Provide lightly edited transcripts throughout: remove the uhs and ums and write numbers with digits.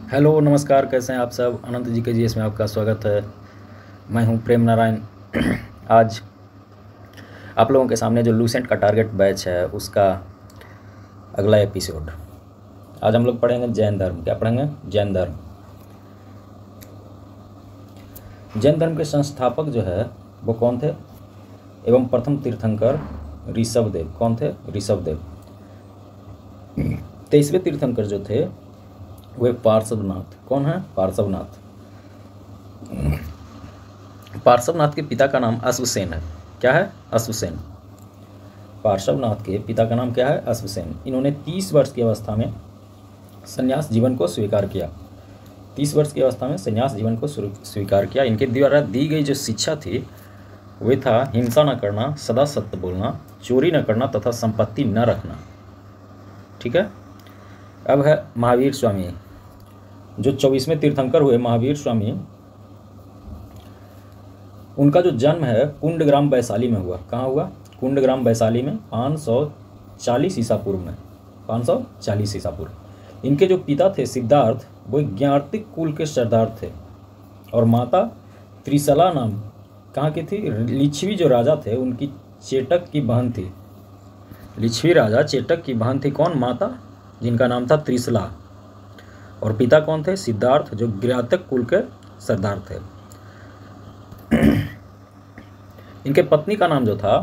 Hello नमस्कार, कैसे हैं आप सब। अनंत जी के जीएस में आपका स्वागत है। मैं हूं प्रेम नारायण। आज आप लोगों के सामने जो लूसेंट का टारगेट बैच है उसका अगला एपिसोड। आज हम लोग पढ़ेंगे जैन धर्म। क्या पढ़ेंगे? जैन धर्म। जैन धर्म के संस्थापक जो है वो कौन थे एवं प्रथम तीर्थंकर ऋषभदेव। कौन थे? ऋषभदेव। 23वें तीर्थंकर जो थे वे पार्श्वनाथ। कौन है? पार्श्वनाथ। पार्श्वनाथ के पिता का नाम अश्वसेन है। क्या है? अश्वसेन। पार्श्वनाथ के पिता का नाम क्या है? अश्वसेन। इन्होंने 30 वर्ष की अवस्था में संन्यास जीवन को स्वीकार किया। 30 वर्ष की अवस्था में संन्यास जीवन को स्वीकार किया। इनके द्वारा दी गई जो शिक्षा थी वे था हिंसा न करना, सदा सत्य बोलना, चोरी न करना तथा संपत्ति न रखना। ठीक है। अब है महावीर स्वामी, जो 24वें तीर्थंकर हुए। महावीर स्वामी, उनका जो जन्म है कुंडग्राम वैशाली में हुआ। कहाँ हुआ? कुंडग्राम वैशाली में 540 ईसा पूर्व में। 540 ईसा पूर्व। इनके जो पिता थे सिद्धार्थ, वो ज्ञातिक कुल के सरदार थे और माता त्रिशला नाम कहाँ की थी? लिच्छवी जो राजा थे उनकी चेटक की बहन थी। लिच्छवी राजा चेटक की बहन थी। कौन? माता, जिनका नाम था त्रिशला। और पिता कौन थे? सिद्धार्थ, जो ज्ञातिक कुल के सरदार थे। इनके पत्नी का नाम जो था,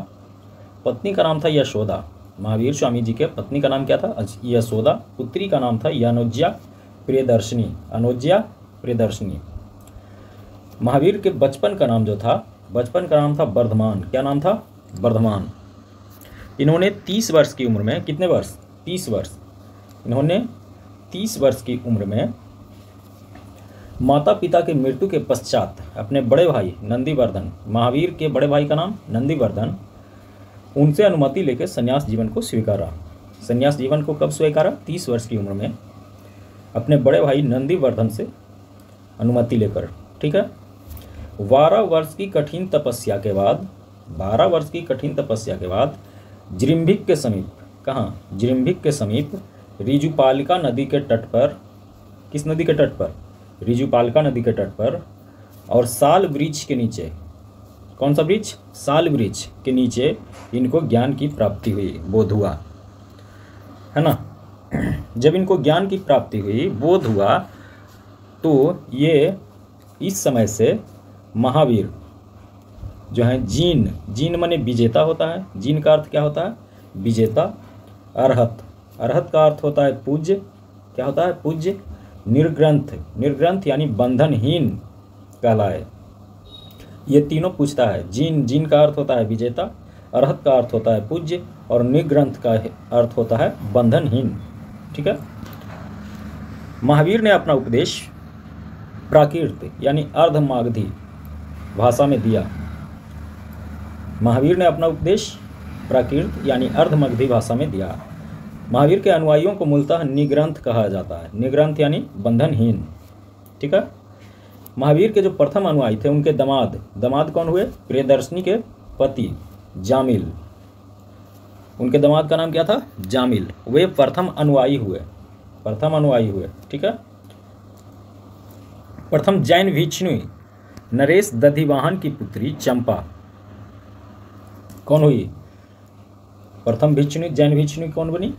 पत्नी का नाम था यशोदा। महावीर स्वामी जी के पत्नी का नाम क्या था? यशोदा। पुत्री का नाम था यानोज्या प्रियदर्शनी। अनोज्या प्रियदर्शनी। महावीर के बचपन का नाम जो था, बचपन का नाम था वर्धमान। क्या नाम था? वर्धमान। इन्होंने 30 वर्ष की उम्र में, कितने वर्ष? 30 वर्ष। इन्होंने 30 वर्ष की उम्र में माता पिता के मृत्यु के पश्चात अपने बड़े भाई नंदीवर्धन, महावीर के बड़े भाई का नाम नंदीवर्धन, उनसे अनुमति लेकर संन्यास जीवन को स्वीकारा। संन्यास जीवन को कब स्वीकारा? 30 वर्ष की उम्र में अपने बड़े भाई नंदीवर्धन से अनुमति लेकर। ठीक है। 12 वर्ष की कठिन तपस्या के बाद, 12 वर्ष की कठिन तपस्या के बाद जृंभिक के समीप, कहाँ? जृंभिक के समीप ऋजुपालिका नदी के तट पर, किस नदी के तट पर? ऋजुपालिका नदी के तट पर, और साल वृक्ष के नीचे। कौन सा वृक्ष? साल वृक्ष के नीचे इनको ज्ञान की प्राप्ति हुई, बोध हुआ, है ना। जब इनको ज्ञान की प्राप्ति हुई, बोध हुआ, तो ये इस समय से महावीर जो है, जीन, जीन माने विजेता होता है। जीन का अर्थ क्या होता है? विजेता। अरहत, अरहत का अर्थ होता है पूज्य। क्या होता है? पूज्य। निर्ग्रंथ, निर्ग्रंथ यानी बंधनहीन कहलाए। ये तीनों पूछता है। जीन, जीन का अर्थ होता है विजेता, अरहत का अर्थ होता है पूज्य, और निर्ग्रंथ का अर्थ होता है बंधनहीन। ठीक है। महावीर ने अपना उपदेश प्राकृत यानी अर्धमागधी भाषा में दिया। महावीर ने अपना उपदेश प्राकृत यानी अर्धमगधी भाषा में दिया। महावीर के अनुयायियों को मूलतः निग्रंथ कहा जाता है। निग्रंथ यानी बंधनहीन। ठीक है। महावीर के जो प्रथम अनुयायी थे उनके दामाद, दामाद कौन हुए? प्रियदर्शनी के पति जामिल। उनके दामाद का नाम क्या था? जामिल। वे प्रथम अनुयायी हुए, प्रथम अनुयायी हुए। ठीक है। प्रथम जैन भिक्षुणी नरेश दधिवाहन की पुत्री चंपा कौन हुई? प्रथम भिक्षुणी, जैन भिक्षुणी कौन बनी?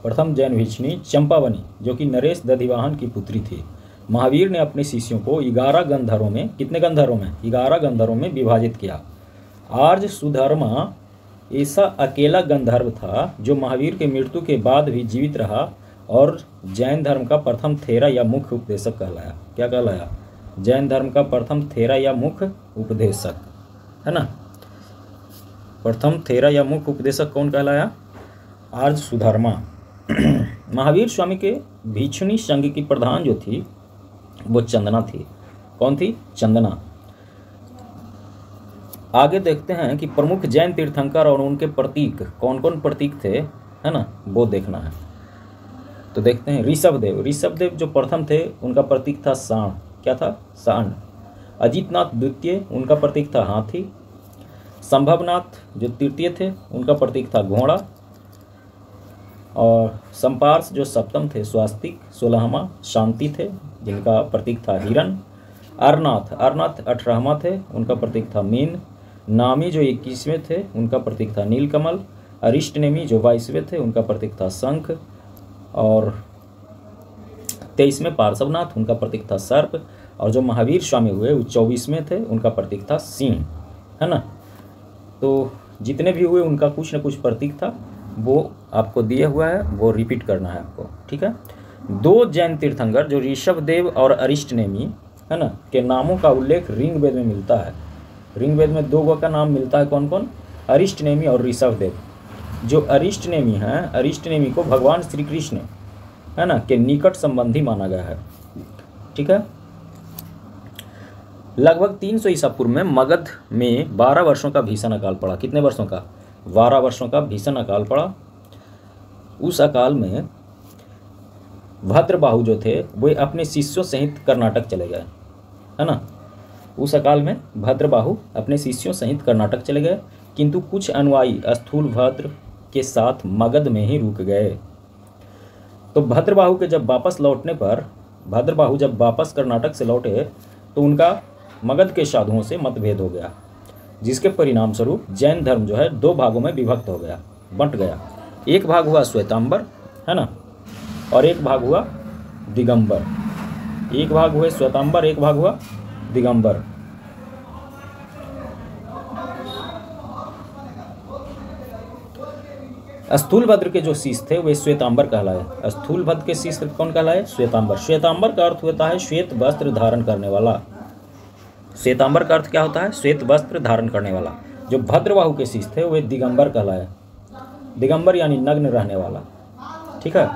प्रथम जैन भिक्षुणी चंपा बनी, जो कि नरेश दधिवाहन की पुत्री थी। महावीर ने अपने शिष्यों को 11 गंधर्वों में, कितने गंधर्वों में? 11 गंधर्वों में विभाजित किया। आर्य सुधर्मा ऐसा अकेला गंधर्व था जो महावीर के मृत्यु के बाद भी जीवित रहा और जैन धर्म का प्रथम थेरा या मुख्य उपदेशक कहलाया। क्या कहलाया? जैन धर्म का प्रथम थेरा या मुख्य उपदेशक, है ना। प्रथम थेरा या मुख्य उपदेशक कौन कहलाया? आर्य सुधर्मा। महावीर स्वामी के भिक्षुणी संघ की प्रधान जो थी वो चंदना थी। कौन थी? चंदना। आगे देखते हैं कि प्रमुख जैन तीर्थंकर और उनके प्रतीक कौन कौन प्रतीक थे, है ना, वो देखना है। तो देखते हैं ऋषभदेव। ऋषभदेव जो प्रथम थे उनका प्रतीक था सांड। क्या था? सांड। अजितनाथ द्वितीय, उनका प्रतीक था हाथी। संभवनाथ जो तृतीय थे उनका प्रतीक था घोड़ा। और संपार्श जो सप्तम थे स्वास्तिक, 16वां शांति थे जिनका प्रतीक था हिरण। अरनाथ 18वां थे, उनका प्रतीक था मीन। नामी जो 21वें थे, उनका प्रतीक था नीलकमल। अरिष्टनेमी जो 22वें थे, उनका प्रतीक था शंख। और 23वें पार्श्वनाथ, उनका प्रतीक था सर्प। और जो महावीर स्वामी हुए वो 24वें थे, उनका प्रतीक था सिंह, है ना। तो जितने भी हुए उनका कुछ न कुछ प्रतीक था, वो आपको दिया हुआ है, वो रिपीट करना है आपको, ठीक है। 2 जैन तीर्थंकर जो ऋषभदेव और अरिष्टनेमी, है ना, के नामों का उल्लेख ऋग्वेद में मिलता है। ऋग्वेद में 2 का नाम मिलता है, कौन कौन? अरिष्टनेमी और ऋषभदेव। जो अरिष्टनेमी हैं, अरिष्टनेमी को भगवान श्री कृष्ण, है ना, के निकट संबंधी माना गया है, ठीक है। लगभग 300 ईसा पूर्व में मगध में 12 वर्षों का भीषण अकाल पड़ा। कितने वर्षों का? 12 वर्षों का भीषण अकाल पड़ा। उस अकाल में भद्रबाहु जो थे वे अपने शिष्यों सहित कर्नाटक चले गए, है ना। उस अकाल में भद्रबाहु अपने शिष्यों सहित कर्नाटक चले गए, किंतु कुछ अनुयायी स्थूलभद्र के साथ मगध में ही रुक गए। तो भद्रबाहु के जब वापस लौटने पर, भद्रबाहु जब वापस कर्नाटक से लौटे तो उनका मगध के साधुओं से मतभेद हो गया, जिसके परिणाम स्वरूप जैन धर्म जो है 2 भागों में विभक्त हो गया, बंट गया। एक भाग हुआ श्वेतांबर, है ना, और एक भाग हुआ दिगंबर। एक भाग हुए श्वेतांबर, एक भाग हुआ दिगंबर। स्थूलभद्र के जो शिष्य थे वे श्वेतांबर कहलाए। स्थूलभद्र के शिष्य कौन कहलाए? श्वेतांबर। श्वेतांबर का अर्थ होता है श्वेत वस्त्र धारण करने वाला। श्वेतांबर का अर्थ क्या होता है? श्वेत वस्त्र धारण करने वाला। जो भद्रबाहु के शिष्य थे वे दिगंबर कहलाए। दिगंबर यानी नग्न रहने वाला, ठीक है।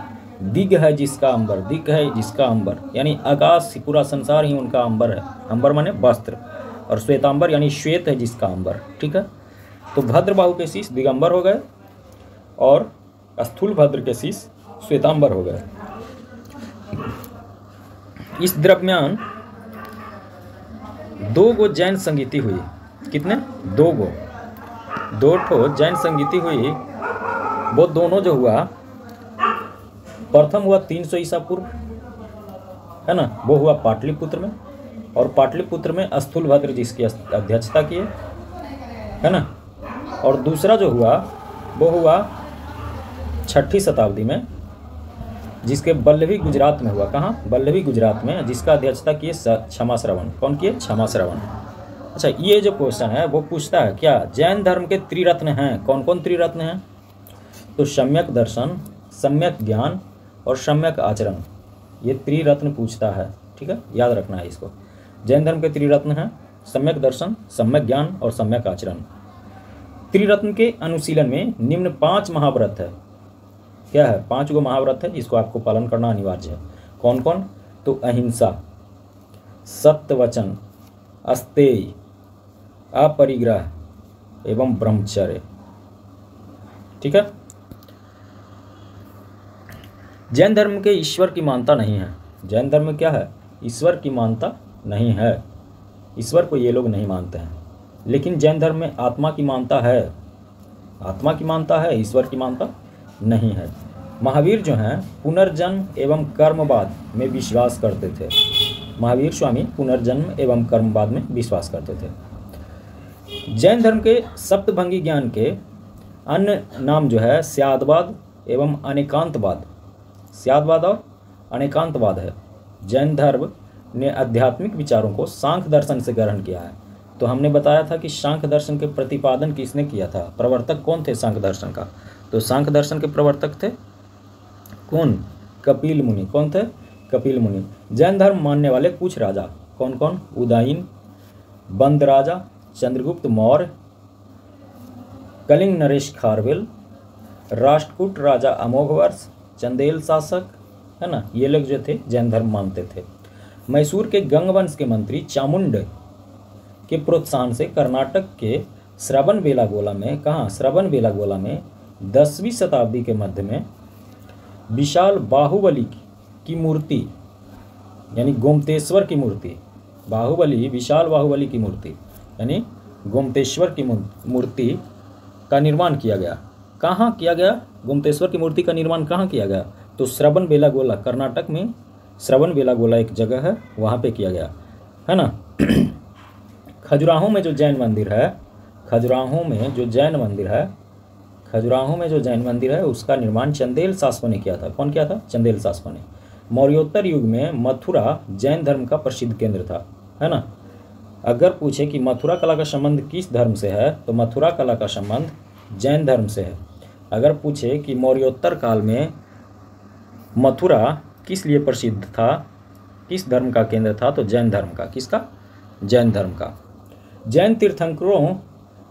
दिग है जिसका अंबर, दिग है जिसका अंबर, यानी आकाश, पूरा संसार ही उनका अंबर है। अंबर माने वस्त्र, और श्वेतांबर यानी श्वेत है जिसका अंबर, ठीक है। तो भद्रबाहु के शिष्य दिगंबर हो गए और स्थूलभद्र के शिष्य श्वेतांबर हो गए। इस दरम्यान 2 गो जैन संगीति हुई। कितने? 2 गो, 2 ठो जैन संगीति हुई। वो दोनों जो हुआ, प्रथम हुआ 300 ईसा पूर्व, है ना, वो हुआ पाटलिपुत्र में। और पाटलिपुत्र में स्थूलभद्र जिसकी अध्यक्षता किए, है ना। और दूसरा जो हुआ वो हुआ 6ठी शताब्दी में, जिसके बल्लभी गुजरात में हुआ। कहाँ? बल्लभी गुजरात में, जिसका अध्यक्षता किए क्षमा श्रवण। कौन किए? क्षमा श्रवण। अच्छा, ये जो क्वेश्चन है वो पूछता है क्या जैन धर्म के त्रिरत्न हैं? कौन कौन त्रिरत्न हैं? तो सम्यक दर्शन, सम्यक ज्ञान और सम्यक आचरण, ये त्रिरत्न पूछता है, ठीक है, याद रखना है इसको। जैन धर्म के त्रिरत्न हैं सम्यक दर्शन, सम्यक ज्ञान और सम्यक आचरण। त्रिरत्न के अनुशीलन में निम्न 5 महाव्रत है। क्या है? 5 गो महाव्रत है जिसको आपको पालन करना अनिवार्य है। कौन कौन? तो अहिंसा, सत्यवचन, अस्तेय, अपरिग्रह एवं ब्रह्मचर्य, ठीक है। जैन धर्म के ईश्वर की मानता नहीं है। जैन धर्म में क्या है? ईश्वर की मानता नहीं है। ईश्वर को ये लोग नहीं मानते हैं। लेकिन जैन धर्म में आत्मा की मानता है। आत्मा की मानता है, ईश्वर की मानता नहीं है। महावीर जो हैं पुनर्जन्म एवं कर्मवाद में विश्वास करते थे। महावीर स्वामी पुनर्जन्म एवं कर्मवाद में विश्वास करते थे। जैन धर्म के सप्तभंगी ज्ञान के अन्य नाम जो है स्यादवाद एवं अनेकांतवाद। स्यादवाद और अनेकांतवाद है। जैन धर्म ने आध्यात्मिक विचारों को सांख्य दर्शन से ग्रहण किया है। तो हमने बताया था कि सांख्य दर्शन के प्रतिपादन किसने किया था? प्रवर्तक कौन थे सांख्य दर्शन का? तो सांख्य दर्शन के प्रवर्तक थे कौन? कपिल मुनि। कौन थे? कपिल मुनि। जैन धर्म मानने वाले कुछ राजा कौन कौन? उदयन, बंद राजा, चंद्रगुप्त मौर्य, कलिंग नरेश खारवेल, राष्ट्रकूट राजा अमोघवर्ष, चंदेल शासक, है ना, ये लोग जो थे जैन धर्म मानते थे। मैसूर के गंगवंश के मंत्री चामुंड के प्रोत्साहन से कर्नाटक के श्रवणबेलागोला में, कहाँ? श्रवणबेलागोला में 10वीं शताब्दी के मध्य में विशाल बाहुबली की मूर्ति, यानी गोमतेश्वर की मूर्ति, बाहुबली, विशाल बाहुबली की मूर्ति यानी गोमतेश्वर की मूर्ति का निर्माण किया गया। कहाँ किया गया? गोमतेश्वर की मूर्ति का निर्माण कहाँ किया गया? तो श्रवणबेलागोला, कर्नाटक में श्रवणबेलागोला एक जगह है, वहाँ पे किया गया है ना। खजुराहो में जो जैन मंदिर है, खजुराहो में जो जैन मंदिर है उसका निर्माण चंदेल शासकों ने किया था। कौन किया था? चंदेल शासकों ने। मौर्योत्तर युग में मथुरा जैन धर्म का प्रसिद्ध केंद्र था, है ना। अगर पूछे कि मथुरा कला का संबंध किस धर्म से है, तो मथुरा कला का संबंध जैन धर्म से है। अगर पूछे कि मौर्योत्तर काल में मथुरा किस लिए प्रसिद्ध था, किस धर्म का केंद्र था, तो जैन धर्म का। किसका? जैन धर्म का। जैन तीर्थंकरों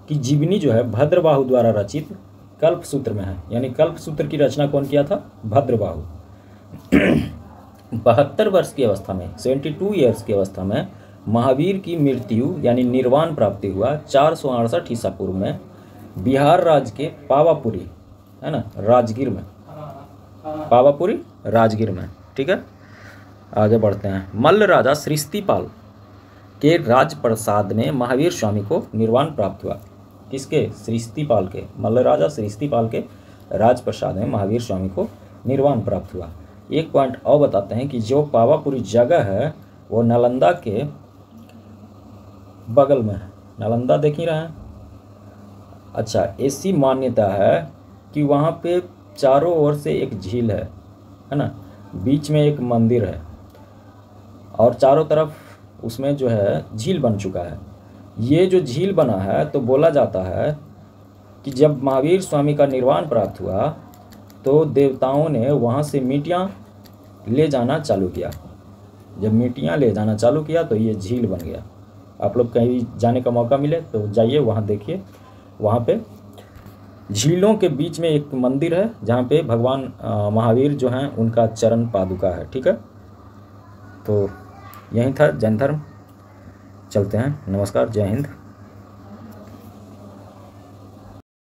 की जीवनी जो है भद्रबाहु द्वारा रचित कल्पसूत्र में है, यानी कल्पसूत्र की रचना कौन किया था? भद्रबाहु। 72 वर्ष की अवस्था में, 72 ईयर्स की अवस्था में महावीर की मृत्यु यानी निर्वाण प्राप्ति हुआ 468 ईसा पूर्व में बिहार राज्य के पावापुरी, है ना, राजगीर में, पावापुरी राजगीर में। ठीक है, आगे बढ़ते हैं। मल्ल राजा सृष्टिपाल के राजप्रसाद में महावीर स्वामी को निर्वाण प्राप्त हुआ। किसके? सृष्टिपाल के। मल्ल राजा सृष्टिपाल के राजप्रसाद में महावीर स्वामी को निर्वाण प्राप्त हुआ। एक पॉइंट और बताते हैं कि जो पावापुरी जगह है वो नालंदा के बगल में है। नालंदा देख ही रहे हैं। अच्छा, ऐसी मान्यता है कि वहाँ पे चारों ओर से एक झील है ना, बीच में एक मंदिर है और चारों तरफ उसमें जो है झील बन चुका है। ये जो झील बना है तो बोला जाता है कि जब महावीर स्वामी का निर्वाण प्राप्त हुआ तो देवताओं ने वहाँ से मिट्टियाँ ले जाना चालू किया। जब मिट्टियाँ ले जाना चालू किया तो ये झील बन गया। आप लोग कहीं जाने का मौका मिले तो जाइए, वहाँ देखिए। वहाँ पे झीलों के बीच में एक मंदिर है जहाँ पे भगवान महावीर जो हैं उनका चरण पादुका है। ठीक है, तो यही था जैन धर्म। चलते हैं। नमस्कार, जय हिंद।